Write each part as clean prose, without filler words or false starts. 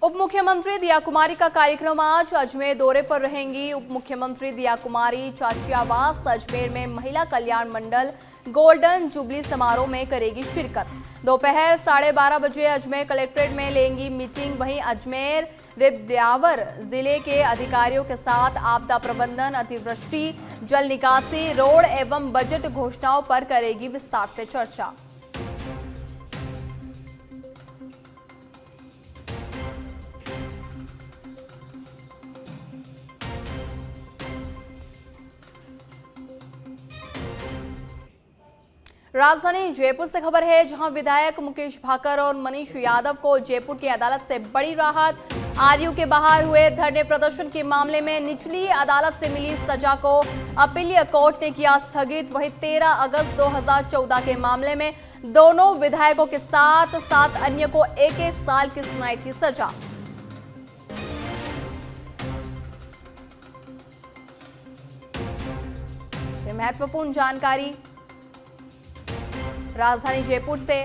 उप मुख्यमंत्री दिया कुमारी का कार्यक्रम आज अजमेर दौरे पर रहेंगी। उप मुख्यमंत्री दिया कुमारी चाची आवास अजमेर में महिला कल्याण मंडल गोल्डन जुबली समारोह में करेगी शिरकत। दोपहर 12:30 बजे अजमेर कलेक्ट्रेट में लेंगी मीटिंग। वहीं अजमेर व ब्यावर जिले के अधिकारियों के साथ आपदा प्रबंधन, अतिवृष्टि, जल निकासी, रोड एवं बजट घोषणाओं पर करेगी विस्तार से चर्चा। राजधानी जयपुर से खबर है, जहां विधायक मुकेश भाकर और मनीष यादव को जयपुर की अदालत से बड़ी राहत। आरयू के बाहर हुए धरने प्रदर्शन के मामले में निचली अदालत से मिली सजा को अपीलीय कोर्ट ने किया स्थगित। वहीं 13 अगस्त 2014 के मामले में दोनों विधायकों के साथ 7 अन्य को 1-1 साल की सुनाई थी सजा। महत्वपूर्ण जानकारी राजधानी जयपुर से।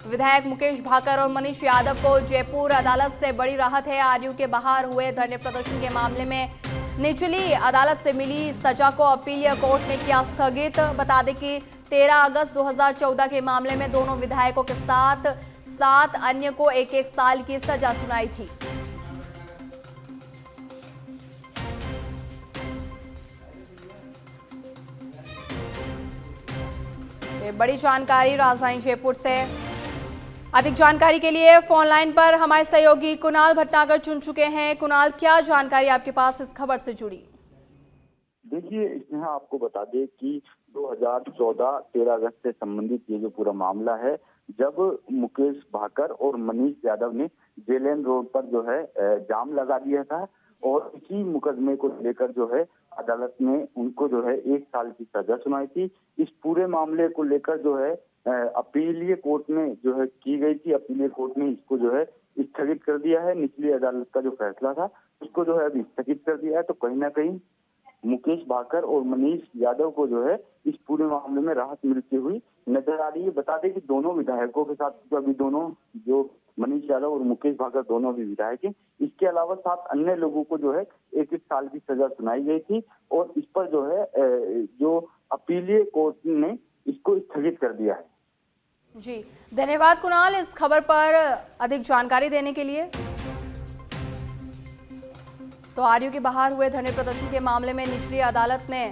विधायक मुकेश भाकर और मनीष यादव को जयपुर अदालत से बड़ी राहत है। आरयू के बाहर हुए धरने प्रदर्शन के मामले में निचली अदालत से मिली सजा को अपीलीय कोर्ट ने किया स्थगित। बता दें कि 13 अगस्त 2014 के मामले में दोनों विधायकों के साथ 7 अन्य को 1-1 साल की सजा सुनाई थी। बड़ी जानकारी राजधानी जयपुर से। अधिक जानकारी के लिए फोन लाइन पर हमारे सहयोगी कुणाल भटनागर चुन चुके हैं। कुणाल, क्या जानकारी आपके पास इस खबर से जुड़ी? देखिए, इसमें आपको बता दें कि 2014 13 अगस्त से संबंधित ये जो पूरा मामला है, जब मुकेश भाकर और मनीष यादव ने जेएलएन रोड पर जो है जाम लगा दिया था और इसी मुकदमे को लेकर जो है अदालत ने उनको जो है 1 साल की सजा सुनाई थी। इस पूरे मामले को लेकर जो है अपीलीय कोर्ट में जो है की गई थी। अपीलीय कोर्ट ने इसको जो है स्थगित कर दिया है। निचली अदालत का जो फैसला था उसको जो है अभी स्थगित कर दिया है। तो कहीं ना कहीं मुकेश भाकर और मनीष यादव को जो है इस पूरे मामले में राहत मिलती हुई नजर आ रही है। बता दें कि दोनों विधायकों के साथ जो अभी दोनों जो मनीष यादव और मुकेश भाकर दोनों भी विधायक हैं, इसके अलावा 7 अन्य लोगों को जो है 1-1 साल की सजा सुनाई गई थी और इस पर जो है जो अपीलीय कोर्ट ने इसको स्थगित कर दिया है। जी, धन्यवाद कुणाल इस खबर पर अधिक जानकारी देने के लिए। तो आरयू के बाहर हुए धरने प्रदर्शन के मामले में निचली अदालत ने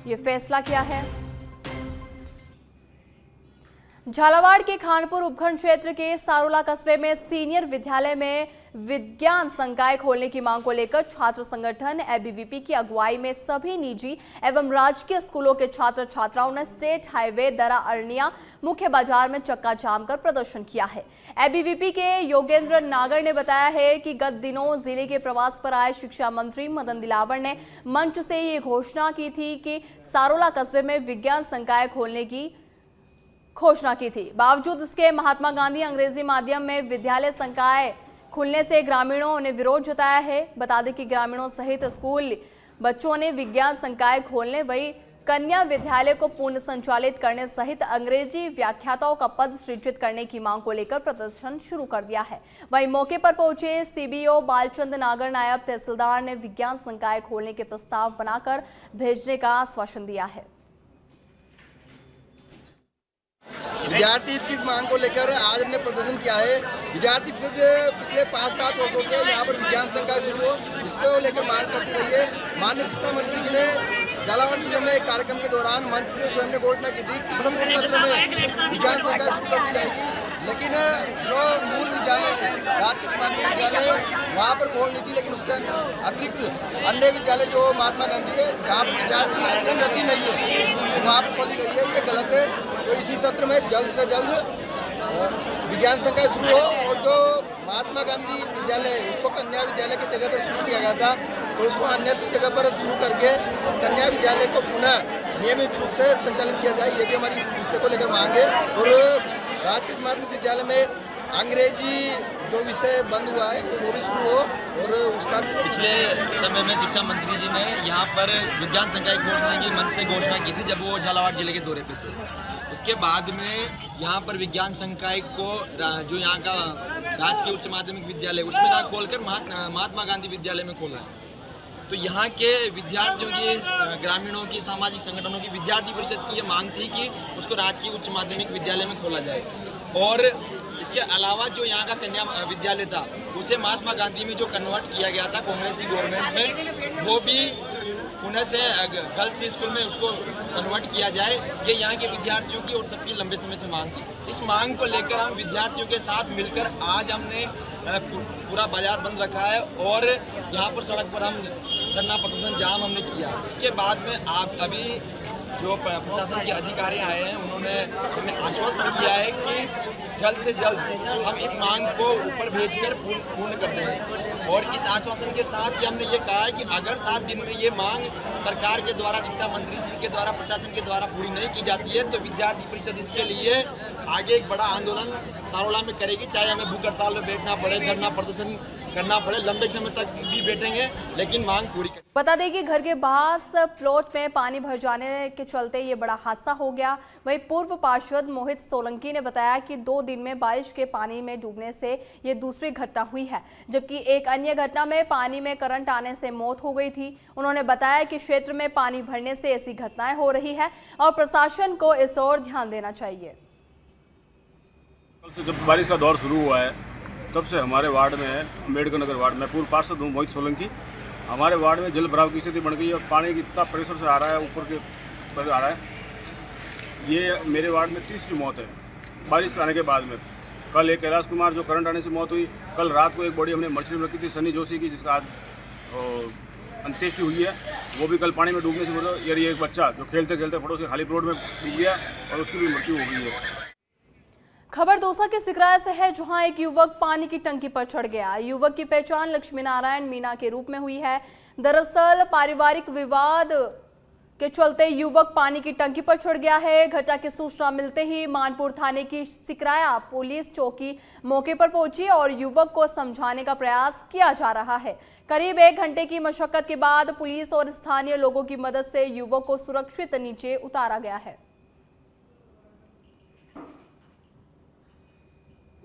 यह फैसला किया है। झालावाड़ के खानपुर उपखंड क्षेत्र के सारोला कस्बे में सीनियर विद्यालय में विज्ञान संकाय खोलने की मांग को लेकर छात्र संगठन एबीवीपी की अगुवाई में सभी निजी एवं राजकीय स्कूलों के छात्र छात्राओं ने स्टेट हाईवे दरा अरनिया मुख्य बाजार में चक्का जाम कर प्रदर्शन किया है। एबीवीपी के योगेंद्र नागर ने बताया है कि गत दिनों जिले के प्रवास पर आए शिक्षा मंत्री मदन दिलावर ने मंच से ये घोषणा की थी कि सारोला कस्बे में विज्ञान संकाय खोलने की घोषणा की थी। बावजूद इसके महात्मा गांधी अंग्रेजी माध्यम में विद्यालय संकाय खुलने से ग्रामीणों ने विरोध जताया है। बता दें कि ग्रामीणों सहित स्कूल बच्चों ने विज्ञान संकाय खोलने, वही कन्या विद्यालय को पुनः संचालित करने सहित अंग्रेजी व्याख्याताओं का पद सृजित करने की मांग को लेकर प्रदर्शन शुरू कर दिया है। वहीं मौके पर पहुंचे सीबीओ बालचंद नागर नायब तहसीलदार ने विज्ञान संकाय खोलने के प्रस्ताव बनाकर भेजने का आश्वासन दिया है। विद्यार्थी हित की मांग को लेकर आज हमने प्रदर्शन किया है। विद्यार्थी पिछले 5-7 वर्षों से यहाँ पर विज्ञान संकाय शुरू हो, इसको लेकर मांग करती रही है। माननीय शिक्षा मंत्री जी ने झालावाड़ जिले में एक कार्यक्रम के दौरान मंच से स्वयं ने घोषणा की थी कि इस सत्र में विज्ञान संकाय शुरू कर दी जाएगी, लेकिन जो मूल विद्यालय राजकीय माध्यमिक विद्यालय वहाँ पर खोल नहीं थी, लेकिन उसके अतिरिक्त अन्य विद्यालय जो महात्मा गांधी है जहाँ पर विद्यार्थी अध्ययन रद्दी नहीं है वहाँ पर खोली गई है। ये गलत है। तो इसी सत्र में जल्द से जल्द विज्ञान संकाय शुरू हो और जो महात्मा गांधी विद्यालय उसको कन्या विद्यालय की जगह पर शुरू किया गया था तो उसको अन्यत्र जगह पर शुरू करके कन्या विद्यालय को पुनः नियमित रूप से संचालित किया जाए। ये भी हमारी विषय को लेकर मांग है। और राजकीय माध्यमिक विद्यालय में अंग्रेजी जो विषय बंद हुआ है वो भी शुरू हो और उसका पिछले समय में शिक्षा मंत्री जी ने यहाँ पर विज्ञान संकाय खोलने की मन से घोषणा की थी जब वो झालावाड़ जिले के दौरे पे थे। उसके बाद में यहाँ पर विज्ञान संकाय को जो यहाँ का राजकीय उच्च माध्यमिक विद्यालय उसमें ना खोलकर महात्मा गांधी विद्यालय में खोला है। तो यहाँ के विद्यार्थियों की, ग्रामीणों की, सामाजिक संगठनों की, विद्यार्थी परिषद की ये मांग थी कि उसको राजकीय उच्च माध्यमिक विद्यालय में खोला जाए। और इसके अलावा जो यहाँ का कन्या विद्यालय था उसे महात्मा गांधी में जो कन्वर्ट किया गया था कांग्रेस की गवर्नमेंट में, वो भी पुणे से गर्ल्स स्कूल में उसको कन्वर्ट किया जाए। ये यहाँ के विद्यार्थियों की और सबकी लंबे समय से मांग थी। इस मांग को लेकर हम विद्यार्थियों के साथ मिलकर आज हमने पूरा बाजार बंद रखा है और यहाँ पर सड़क पर हम धरना प्रदर्शन जाम हमने किया। इसके बाद में आप अभी जो प्रशासन के अधिकारी आए हैं उन्होंने हमें आश्वस्त किया है कि जल्द से जल्द हम इस मांग को ऊपर भेजकर पूर्ण कर देंगे। और इस आश्वासन के साथ ही हमने ये कहा है कि अगर 7 दिन में ये मांग सरकार के द्वारा, शिक्षा मंत्री जी के द्वारा, प्रशासन के द्वारा पूरी नहीं की जाती है तो विद्यार्थी परिषद इसके लिए आगे एक बड़ा आंदोलन सारोला में करेगी। चाहे हमें भूख हड़ताल में बैठना पड़े, धरना प्रदर्शन करना पड़े, लंबे समय तक भी बैठेंगे, लेकिन मांग पूरी करेंगे। बता दें कि घर के बास प्लॉट में पानी भर जाने के चलते ये बड़ा हादसा हो गया। वहीं पूर्व पार्षद मोहित सोलंकी ने बताया कि 2 दिन में बारिश के पानी में डूबने से ये दूसरी घटना हुई है, जबकि एक अन्य घटना में पानी में करंट आने से मौत हो गई थी। उन्होंने बताया कि क्षेत्र में पानी भरने से ऐसी घटनाएं हो रही है और प्रशासन को इस ओर ध्यान देना चाहिए। कल से जब बारिश का दौर शुरू हुआ है तब से हमारे वार्ड में है, अम्बेडकर नगर वार्ड में, पूर्व पार्षद हूँ मोहित सोलंकी। हमारे वार्ड में जल भराव की स्थिति बन गई है और पानी की इतना प्रेशर से आ रहा है, ऊपर के पर आ रहा है। ये मेरे वार्ड में 30वीं मौत है बारिश आने के बाद में। कल एक कैलाश कुमार जो करंट आने से मौत हुई। कल रात को एक बॉडी हमने मछली में रखी थी सनी जोशी की, जिसका आज अंत्येष्टि हुई है, वो भी कल पानी में डूबने से मरा। यार ये एक बच्चा जो खेलते खेलते पड़ोस के खाली प्लॉट में डूब गया और उसकी भी मृत्यु हो गई है। खबर दौसा के सिकराय से है, जहां एक युवक पानी की टंकी पर चढ़ गया। युवक की पहचान लक्ष्मी नारायण मीना के रूप में हुई है। दरअसल पारिवारिक विवाद के चलते युवक पानी की टंकी पर चढ़ गया है। घटना की सूचना मिलते ही मानपुर थाने की सिकराया पुलिस चौकी मौके पर पहुंची और युवक को समझाने का प्रयास किया जा रहा है। करीब 1 घंटे की मशक्कत के बाद पुलिस और स्थानीय लोगों की मदद से युवक को सुरक्षित नीचे उतारा गया है।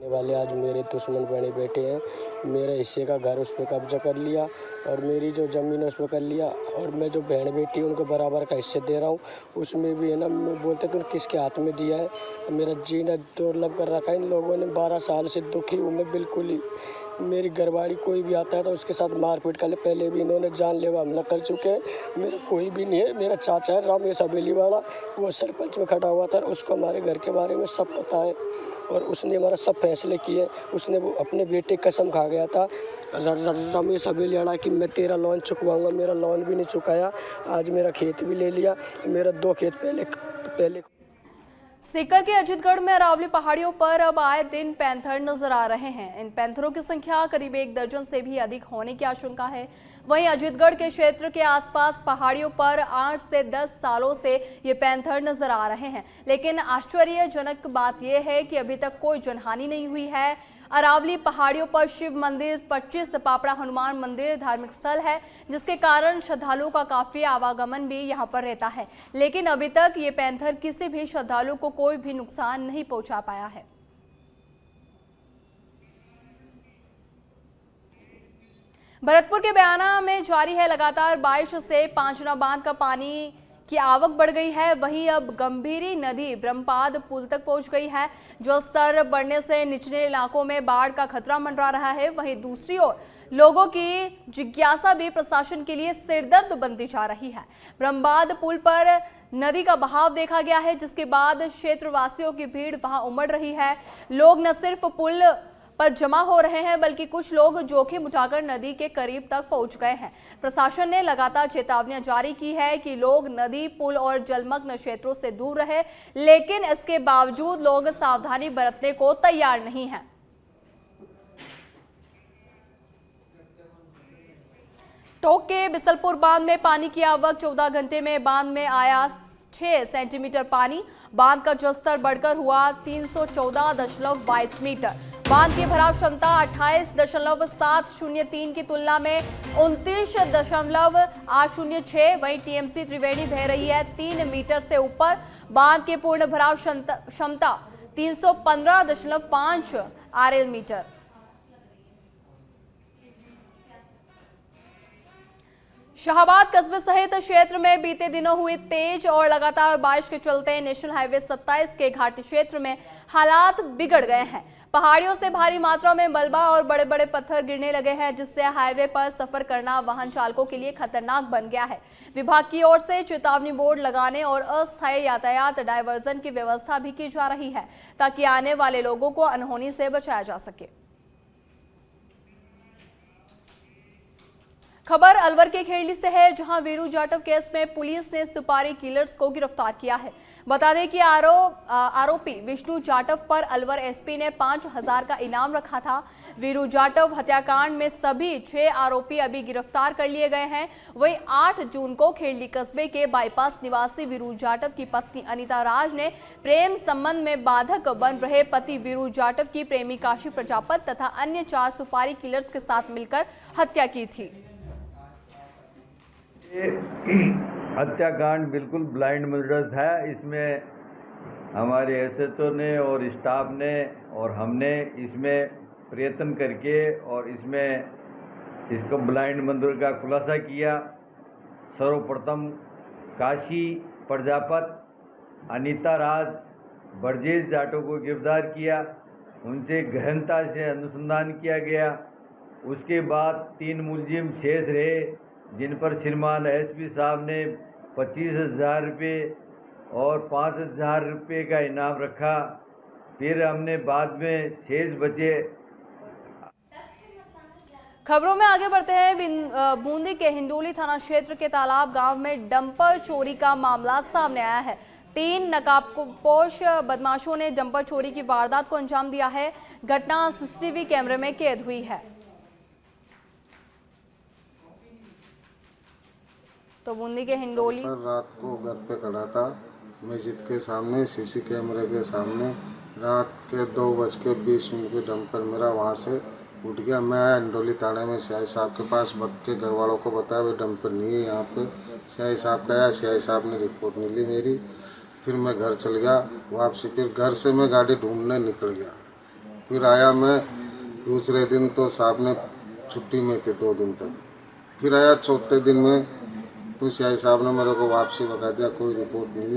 वाले आज मेरे दुश्मन बने बैठे हैं, मेरे हिस्से का घर उस पर कब्जा कर लिया और मेरी जो ज़मीन है उस पर कर लिया और मैं जो बहन बेटी है उनको बराबर का हिस्से दे रहा हूँ। उसमें भी है ना, बोलते तुम किसके हाथ में दिया है। मेरा जीना दुर्लभ कर रखा है इन लोगों ने। 12 साल से दुखी हूँ मैं बिल्कुल ही। मेरी घरवाली कोई भी आता है तो उसके साथ मारपीट कर ले। पहले भी इन्होंने जानलेवा हमला कर चुके हैं। मेरा कोई भी नहीं है। मेरा चाचा है रमेश हवेली वाला, वो सरपंच में खड़ा हुआ था, उसको हमारे घर के बारे में सब पता है और उसने हमारा सब फैसले किए। उसने वो अपने बेटे कसम खा गया था रमेश हवेली वाला कि मैं तेरा लोन चुकवाऊंगा। मेरा लोन भी नहीं चुकाया। आज मेरा खेत भी ले लिया। मेरा 2 खेत पहले सीकर के अजीतगढ़ में अरावली पहाड़ियों पर अब आए दिन पैंथर नजर आ रहे हैं। इन पैंथरों की संख्या करीब 1 दर्जन से भी अधिक होने की आशंका है। वहीं अजीतगढ़ के क्षेत्र के आसपास पहाड़ियों पर 8 से 10 सालों से ये पैंथर नजर आ रहे हैं, लेकिन आश्चर्यजनक बात यह है कि अभी तक कोई जनहानि नहीं हुई है। अरावली पहाड़ियों पर शिव मंदिर, 25 पापड़ा हनुमान मंदिर धार्मिक स्थल है, जिसके कारण श्रद्धालुओं का काफी आवागमन भी यहां पर रहता है, लेकिन अभी तक ये पैंथर किसी भी श्रद्धालु को कोई भी नुकसान नहीं पहुंचा पाया है। भरतपुर के बयाना में जारी है लगातार बारिश से पांचना बांध का पानी की आवक बढ़ गई है। वहीं अब गंभीरी नदी ब्रह्मपाद पुल तक पहुंच गई है। जल स्तर बढ़ने से निचले इलाकों में बाढ़ का खतरा मंडरा रहा है। वहीं दूसरी ओर लोगों की जिज्ञासा भी प्रशासन के लिए सिरदर्द बनती जा रही है। ब्रह्मपाद पुल पर नदी का बहाव देखा गया है, जिसके बाद क्षेत्रवासियों की भीड़ वहां उमड़ रही है। लोग न सिर्फ पुल पर जमा हो रहे हैं, बल्कि कुछ लोग जोखिम उठाकर नदी के करीब तक पहुंच गए हैं। प्रशासन ने लगातार चेतावनियां जारी की है कि लोग नदी, पुल और जलमग्न क्षेत्रों से दूर रहे, लेकिन इसके बावजूद लोग सावधानी बरतने को तैयार नहीं हैं। टोंक के बिसलपुर बांध में पानी की आवक 14 घंटे में बांध में आया 6 सेंटीमीटर पानी। बांध का जलस्तर बढ़कर हुआ 314.22 मीटर। बांध की भराव क्षमता 28.703 की तुलना में 29.806। वहीं टीएमसी त्रिवेणी बह रही है 3 मीटर से ऊपर। बांध की पूर्ण भराव क्षमता 315.5 आरएल मीटर। शाहबाद कस्बे सहित क्षेत्र में बीते दिनों हुई तेज और लगातार बारिश के चलते नेशनल हाईवे 27 के घाटी क्षेत्र में हालात बिगड़ गए हैं। पहाड़ियों से भारी मात्रा में मलबा और बड़े बड़े पत्थर गिरने लगे हैं, जिससे हाईवे पर सफर करना वाहन चालकों के लिए खतरनाक बन गया है। विभाग की ओर से चेतावनी बोर्ड लगाने और अस्थायी यातायात डायवर्जन की व्यवस्था भी की जा रही है, ताकि आने वाले लोगों को अनहोनी से बचाया जा सके। खबर अलवर के खेड़ी से है, जहां वीरू जाटव केस में पुलिस ने सुपारी किलर्स को गिरफ्तार किया है। बता दें कि आरोपी विष्णु जाटव पर अलवर एसपी ने 5,000 का इनाम रखा था। वीरू जाटव हत्याकांड में सभी 6 आरोपी अभी गिरफ्तार कर लिए गए हैं। वहीं 8 जून को खेड़ी कस्बे के बाईपास निवासी वीरू जाटव की पत्नी अनीता राज ने प्रेम संबंध में बाधक बन रहे पति वीरू जाटव की प्रेमी काशी प्रजापत तथा अन्य 4 सुपारी किलर्स के साथ मिलकर हत्या की थी। हत्याकांड बिल्कुल ब्लाइंड मर्डर था। इसमें हमारे एसएचओ ने और स्टाफ ने और हमने इसमें प्रयत्न करके और इसमें इसको ब्लाइंड मर्डर का खुलासा किया। सर्वप्रथम काशी प्रजापत, अनीता राज, ब्रजेश जाटव को गिरफ्तार किया। उनसे गहनता से अनुसंधान किया गया। उसके बाद 3 मुलजिम शेष रहे, जिन पर श्रीमान एसपी साहब ने 25,000 रुपये और 5,000 रुपये का इनाम रखा। फिर हमने बाद में शेष बचे। खबरों में आगे बढ़ते हैं। बूंदी के हिंडोली थाना क्षेत्र के तालाब गांव में डंपर चोरी का मामला सामने आया है। 3 नकाबपोश बदमाशों ने डंपर चोरी की वारदात को अंजाम दिया है। घटना सीसीटीवी कैमरे में कैद हुई है। तो बूंदी के हिंडोली रात को घर पे खड़ा था, मस्जिद के सामने सीसी कैमरे के सामने रात के 2:20 के डंपर मेरा वहाँ से उठ गया। मैं हिंडोली थाने में सीआई साहब के पास भग के घर वालों को बताया भाई डंपर नहीं है यहाँ पे। सीआई साहब का आया, सीआई साहब ने रिपोर्ट नहीं ली मेरी। फिर मैं घर चल गया वापसी। फिर घर से मैं गाड़ी ढूंढने निकल गया। फिर आया मैं दूसरे दिन, तो साहब ने छुट्टी में थे 2 दिन तक। फिर आया चौथे दिन में, तो सीआई साहब ने मेरे को वापसी बता दिया कोई रिपोर्ट नहीं है।